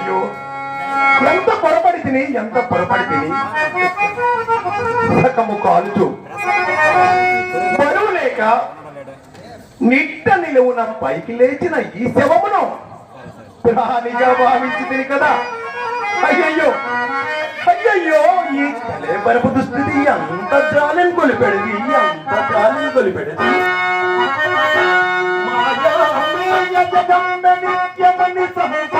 అయ్యయ్యో ఎంత పొరపడి తిని సకము కాలుచు బరువు లేక నిట్ట నిలువున పైకి లేచిన ఈ శవమును ప్రాణిగా భావించి తిని కదా. అయ్యయ్యో అయ్యయ్యో ఈ కలేబరపు దుస్థితి అంత జాలిని కొలిపెడిది మాయా నిత్యమని సహజ